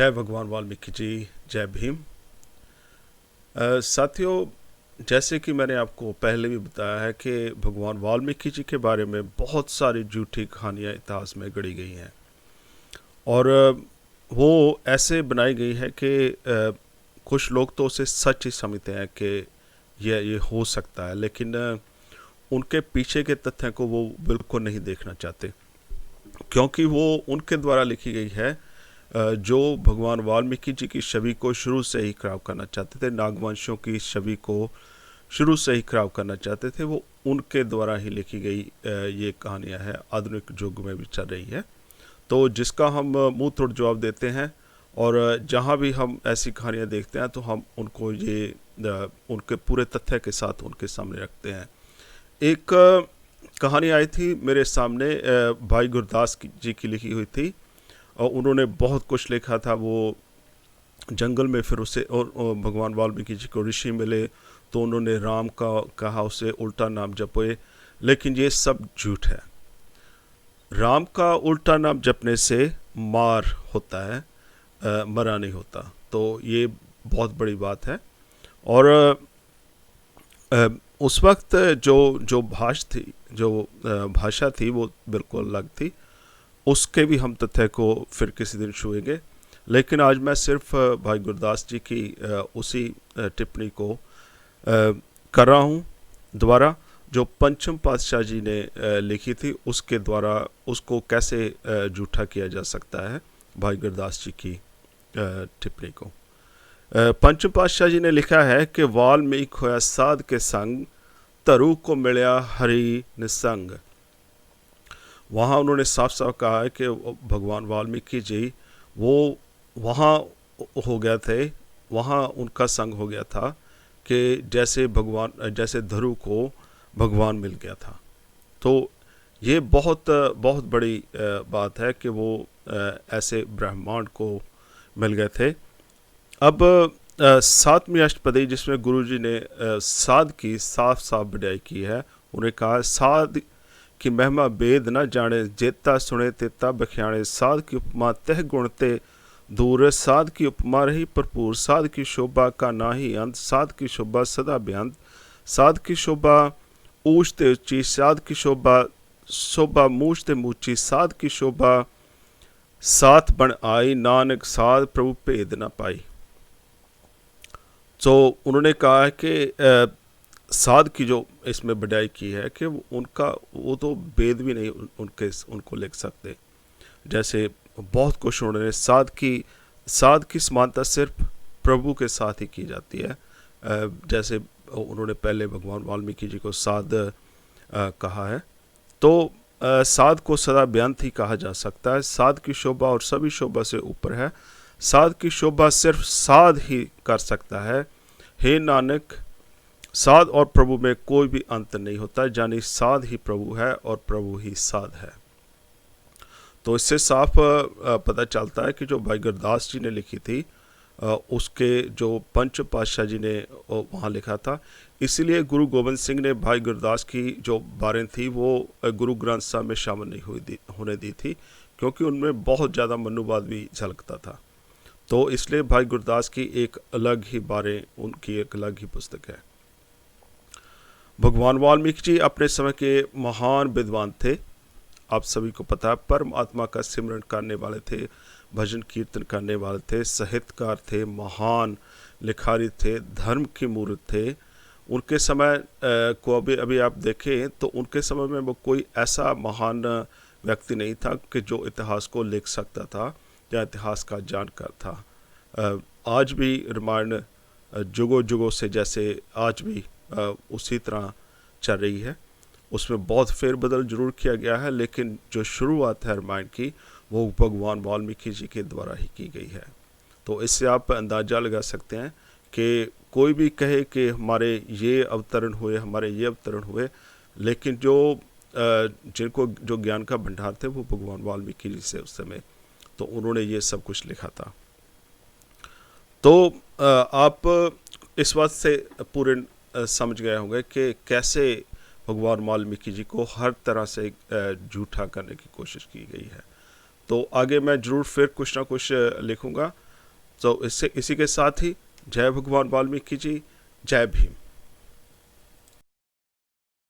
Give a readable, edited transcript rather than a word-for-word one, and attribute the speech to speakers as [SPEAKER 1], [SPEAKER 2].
[SPEAKER 1] जय भगवान वाल्मीकि जी। जय भीम। साथियों, जैसे कि मैंने आपको पहले भी बताया है कि भगवान वाल्मीकि जी के बारे में बहुत सारी झूठी कहानियाँ इतिहास में गढ़ी गई हैं और वो ऐसे बनाई गई है कि कुछ लोग तो उसे सच ही समझते हैं कि ये हो सकता है, लेकिन उनके पीछे के तथ्य को वो बिल्कुल नहीं देखना चाहते, क्योंकि वो उनके द्वारा लिखी गई है जो भगवान वाल्मीकि जी की छवि को शुरू से ही खराब करना चाहते थे, नागवंशियों की छवि को शुरू से ही खराब करना चाहते थे। वो उनके द्वारा ही लिखी गई ये कहानियाँ हैं, आधुनिक युग में भी चल रही है। तो जिसका हम मुंह तोड़ जवाब देते हैं और जहाँ भी हम ऐसी कहानियाँ देखते हैं तो हम उनको उनके पूरे तथ्य के साथ उनके सामने रखते हैं। एक कहानी आई थी मेरे सामने, भाई गुरदास जी की लिखी हुई थी और उन्होंने बहुत कुछ लिखा था। वो जंगल में फिर उसे और भगवान वाल्मीकि जी को ऋषि मिले तो उन्होंने राम का कहा, उसे उल्टा नाम जपे, लेकिन ये सब झूठ है। राम का उल्टा नाम जपने से मार होता है, मरा नहीं होता। तो ये बहुत बड़ी बात है। और उस वक्त जो जो भाषा थी वो बिल्कुल अलग थी। उसके भी हम तथ्य को फिर किसी दिन छुएंगे, लेकिन आज मैं सिर्फ भाई गुरदास जी की उसी टिप्पणी को कर रहा हूँ दोबारा, जो पंचम पातशाह जी ने लिखी थी। उसके द्वारा उसको कैसे झूठा किया जा सकता है, भाई गुरदास जी की टिप्पणी को। पंचम पातशाह जी ने लिखा है कि वाल्मीकि होया साध के संग, तरु को मिलया हरि निसंग। वहाँ उन्होंने साफ साफ कहा है कि भगवान वाल्मीकि जी वो वहाँ हो गया थे, वहाँ उनका संग हो गया था कि जैसे धरु को भगवान मिल गया था। तो ये बहुत बहुत बड़ी बात है कि वो ऐसे ब्रह्मांड को मिल गए थे। अब सातवीं अष्टपदी जिसमें गुरुजी ने साध की साफ साफ बढ़ाई की है, उन्हें कहा साध कि महिमा वेद न जाने, जेता सुने तेता बख्याणे। साध की उपमा तह गुण ते दूर, साध की उपमा रही भरपूर। साध की शोभा का नाही अंत, साध की शोभा सदा बेअंत। साध की शोभा ऊंच ते ऊंची, साध की शोभा मूछ ते मूची। साध की शोभा साथ बन आई, नानक साध प्रभु भेद न पाई। तो उन्होंने कहा है कि साध की जो इसमें बढ़ाई की है कि वो तो वेद भी नहीं उनको लिख सकते। जैसे बहुत कुछ उन्होंने साध की समानता सिर्फ प्रभु के साथ ही की जाती है। जैसे उन्होंने पहले भगवान वाल्मीकि जी को साध कहा है, तो साध को सदा बेअंत ही कहा जा सकता है। साध की शोभा और सभी शोभा से ऊपर है। साध की शोभा सिर्फ साध ही कर सकता है। हे नानक, साध और प्रभु में कोई भी अंतर नहीं होता, यानी साध ही प्रभु है और प्रभु ही साध है। तो इससे साफ पता चलता है कि जो भाई गुरदास जी ने लिखी थी उसके जो पंच पातशाह जी ने वहाँ लिखा था। इसीलिए गुरु गोविंद सिंह ने भाई गुरदास की जो बारें थी वो गुरु ग्रंथ साहब में शामिल नहीं होने दी थी, क्योंकि उनमें बहुत ज़्यादा मनुवाद भी झलकता था। तो इसलिए भाई गुरदास की एक अलग ही बारें, उनकी एक अलग ही पुस्तक है। भगवान वाल्मीकि जी अपने समय के महान विद्वान थे। आप सभी को पता है, परमात्मा का सिमरन करने वाले थे, भजन कीर्तन करने वाले थे, साहित्यकार थे, महान लिखारी थे, धर्म की मूर्त थे। उनके समय को अभी आप देखें तो उनके समय में वो कोई ऐसा महान व्यक्ति नहीं था कि जो इतिहास को लिख सकता था या इतिहास का जानकार था। आज भी रामायण जुगों जुगों से जैसे आज भी उसी तरह चल रही है। उसमें बहुत फेरबदल जरूर किया गया है, लेकिन जो शुरुआत है रामायण की वो भगवान वाल्मीकि जी के द्वारा ही की गई है। तो इससे आप अंदाज़ा लगा सकते हैं कि कोई भी कहे कि हमारे ये अवतरण हुए, लेकिन जिनको जो ज्ञान का भंडार थे वो भगवान वाल्मीकि जी से उस समय, तो उन्होंने ये सब कुछ लिखा था। तो आप इस बात से पूरे समझ गए होंगे कि कैसे भगवान वाल्मीकि जी को हर तरह से झूठा करने की कोशिश की गई है। तो आगे मैं ज़रूर फिर कुछ ना कुछ लिखूँगा तो इसी के साथ ही जय भगवान वाल्मीकि जी, जय भीम।